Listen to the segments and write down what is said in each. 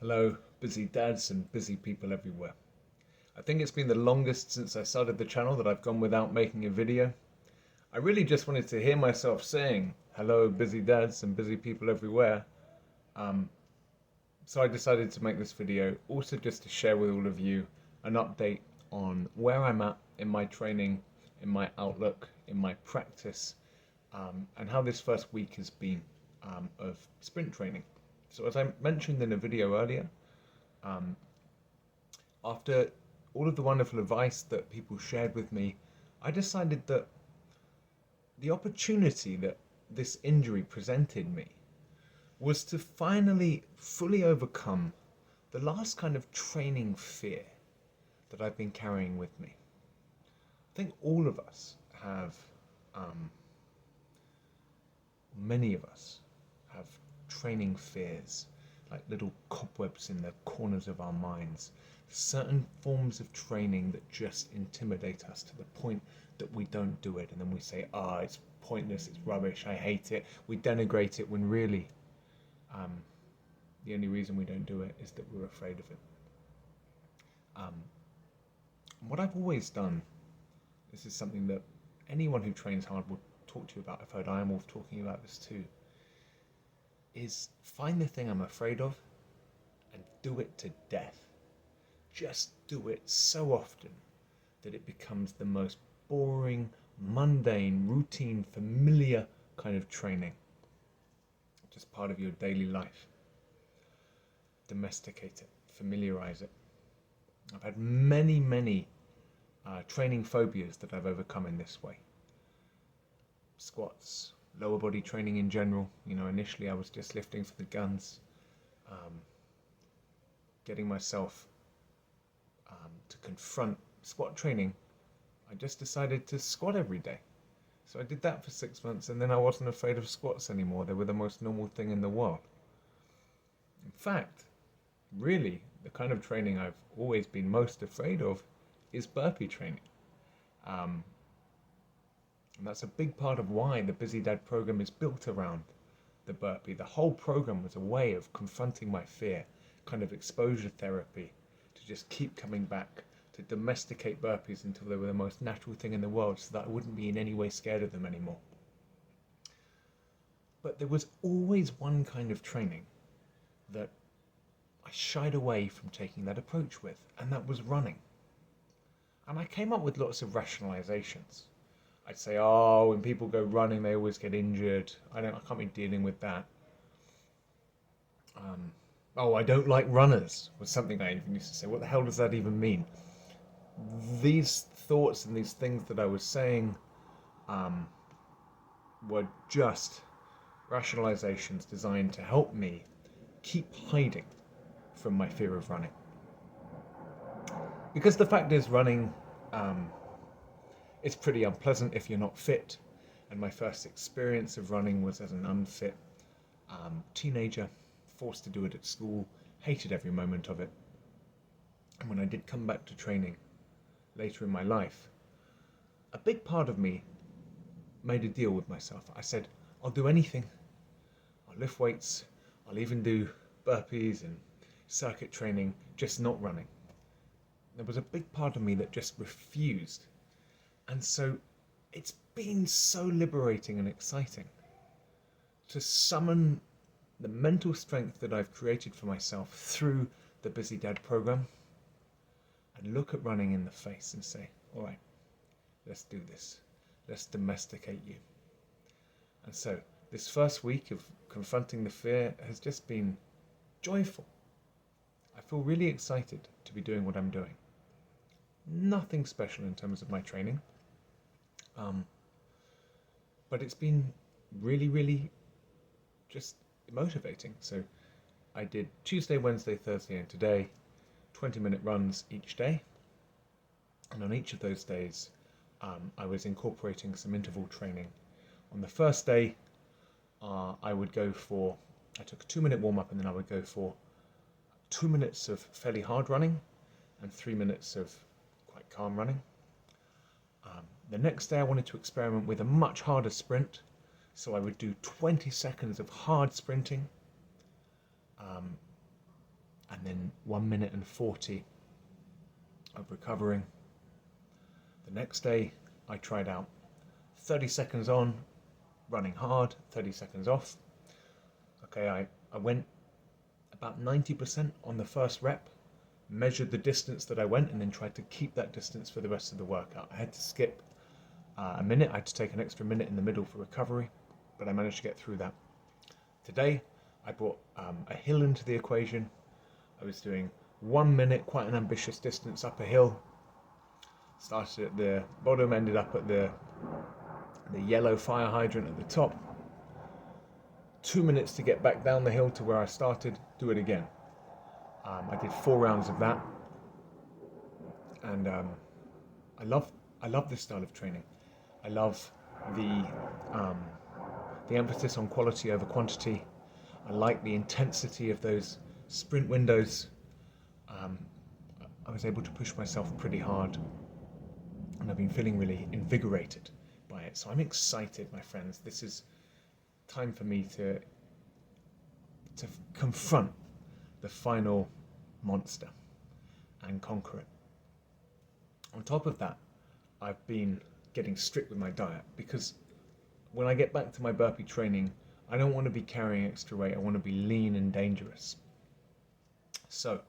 Hello, busy dads and busy people everywhere. I think it's been the longest since I started the channel that I've gone without making a video. I really just wanted to hear myself saying, hello, busy dads and busy people everywhere. Um, so I decided to make this video also just to share with all of you an update on where I'm at in my training, in my outlook, in my practice, and how this first week has been of sprint training. So as I mentioned in a video earlier, um, after all of the wonderful advice that people shared with me, I decided that the opportunity that this injury presented me was to finally fully overcome the last kind of training fear that I've been carrying with me. I think all of us have, many of us have training fears, like little cobwebs in the corners of our minds. Certain forms of training that just intimidate us to the point that we don't do it, and then we say, it's pointless, it's rubbish, I hate it. We denigrate it when really the only reason we don't do it is that we're afraid of it. What I've always done, this is something that anyone who trains hard will talk to you about. I've heard Wolf talking about this too, is find the thing I'm afraid of and do it to death. Just do it so often that it becomes the most boring, mundane, routine, familiar kind of training. Just part of your daily life. Domesticate it, familiarize it. I've had many training phobias that I've overcome in this way. Squats, lower body training in general. Initially I was just lifting for the guns, getting myself to confront squat training. I just decided to squat every day. So I did that for 6 months, and then I wasn't afraid of squats anymore. They were the most normal thing in the world. In fact, really, the kind of training I've always been most afraid of is burpee training. And that's a big part of why the Busy Dad program is built around the burpee. The whole program was a way of confronting my fear, kind of exposure therapy, to just keep coming back, to domesticate burpees until they were the most natural thing in the world so that I wouldn't be in any way scared of them anymore. But there was always one kind of training that I shied away from taking that approach with, and that was running. And I came up with lots of rationalizations. I'd say, when people go running, they always get injured. I can't be dealing with that. I don't like runners was something I even used to say. What the hell does that even mean? These thoughts and these things that I was saying were just rationalizations designed to help me keep hiding from my fear of running. Because the fact is, running, it's pretty unpleasant if you're not fit. And my first experience of running was as an unfit teenager, forced to do it at school, hated every moment of it. And when I did come back to training later in my life, a big part of me made a deal with myself. I said, I'll do anything. I'll lift weights. I'll even do burpees and circuit training, just not running. There was a big part of me that just refused. And so it's been so liberating and exciting to summon the mental strength that I've created for myself through the Busy Dad program and look at running in the face and say, all right, let's do this. Let's domesticate you. And so this first week of confronting the fear has just been joyful. I feel really excited to be doing what I'm doing. Nothing special in terms of my training. But it's been really just motivating. So I did Tuesday, Wednesday, Thursday, and today, 20-minute runs each day. And on each of those days, I was incorporating some interval training. On the first day, I took a 2-minute warm-up, and then I would go for 2 minutes of fairly hard running and 3 minutes of quite calm running. The next day I wanted to experiment with a much harder sprint, so I would do 20 seconds of hard sprinting, and and then 1 minute and 40 of recovering. The next day I tried out 30 seconds on, running hard, 30 seconds off. Okay, I went about 90% on the first rep, measured the distance that I went, and then tried to keep that distance for the rest of the workout. I had to skip a minute. I had to take an extra minute in the middle for recovery, but I managed to get through that. Today, I brought a hill into the equation. I was doing 1 minute, quite an ambitious distance up a hill. Started at the bottom, ended up at the yellow fire hydrant at the top. 2 minutes to get back down the hill to where I started. Do it again. I did 4 rounds of that, and I love this style of training. I love the emphasis on quality over quantity. I like the intensity of those sprint windows. I was able to push myself pretty hard, and I've been feeling really invigorated by it. So I'm excited, my friends. This is time for me to confront the final monster and conquer it. On top of that, I've been getting strict with my diet, because when I get back to my burpee training, I don't want to be carrying extra weight. I want to be lean and dangerous. So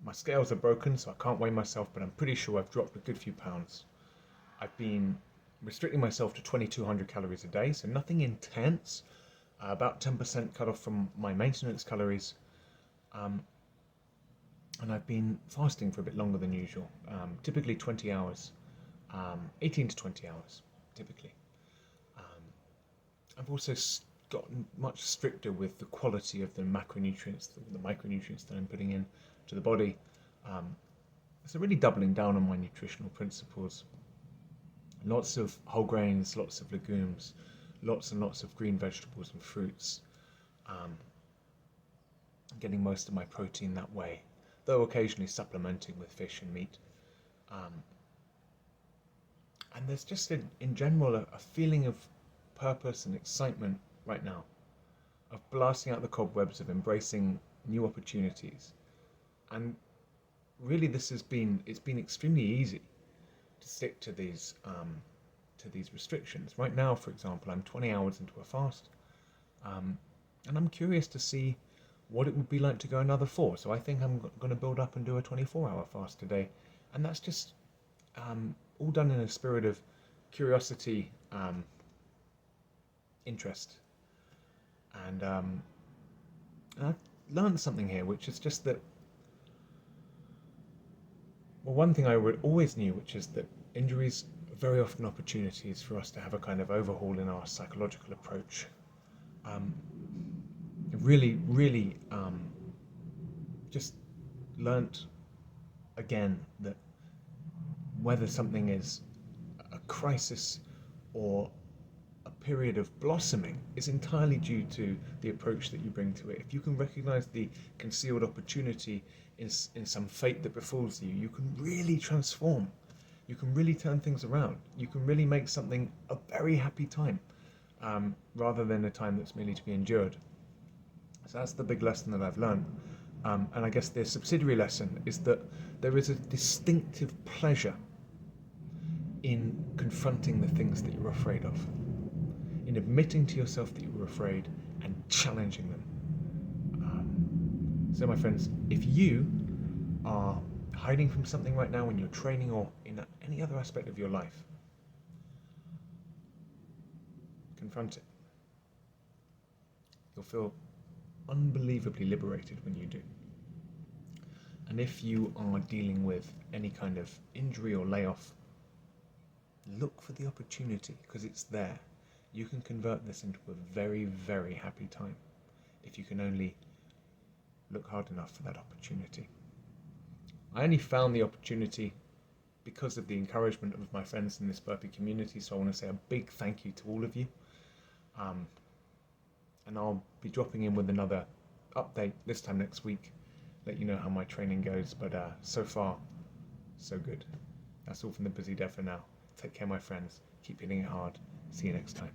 my scales are broken, so I can't weigh myself, but I'm pretty sure I've dropped a good few pounds. I've been restricting myself to 2,200 calories a day, so nothing intense, about 10% cut off from my maintenance calories. And I've been fasting for a bit longer than usual, typically 20 hours, 18 to 20 hours, typically. I've also gotten much stricter with the quality of the macronutrients, the micronutrients that I'm putting in to the body. So really doubling down on my nutritional principles. Lots of whole grains, lots of legumes, lots and lots of green vegetables and fruits. Getting most of my protein that way, though occasionally supplementing with fish and meat. And there's just in general a feeling of purpose and excitement right now, of blasting out the cobwebs, of embracing new opportunities. And really it's been extremely easy to stick to these restrictions. Right now, for example, I'm 20 hours into a fast, and I'm curious to see what it would be like to go another 4. So I think I'm going to build up and do a 24-hour fast today, and that's just all done in a spirit of curiosity, interest, and I've learned something here, which is just that, well, one thing I always knew, which is that injuries are very often opportunities for us to have a kind of overhaul in our psychological approach. Really just learnt again that whether something is a crisis or a period of blossoming is entirely due to the approach that you bring to it. If you can recognize the concealed opportunity in some fate that befalls you, you can really transform. You can really turn things around. You can really make something a very happy time, rather than a time that's merely to be endured. So that's the big lesson that I've learned. And I guess the subsidiary lesson is that there is a distinctive pleasure in confronting the things that you're afraid of, in admitting to yourself that you were afraid and challenging them. So my friends, if you are hiding from something right now in your training or in any other aspect of your life, confront it. You'll feel unbelievably liberated when you do. And if you are dealing with any kind of injury or layoff, look for the opportunity, because it's there. You can convert this into a very, very happy time if you can only look hard enough for that opportunity. I only found the opportunity because of the encouragement of my friends in this burpee community, so I want to say a big thank you to all of you. And I'll be dropping in with another update this time next week, let you know how my training goes, but so far, so good. That's all from the Busy Dev for now. Take care, my friends. Keep hitting it hard. See you next time.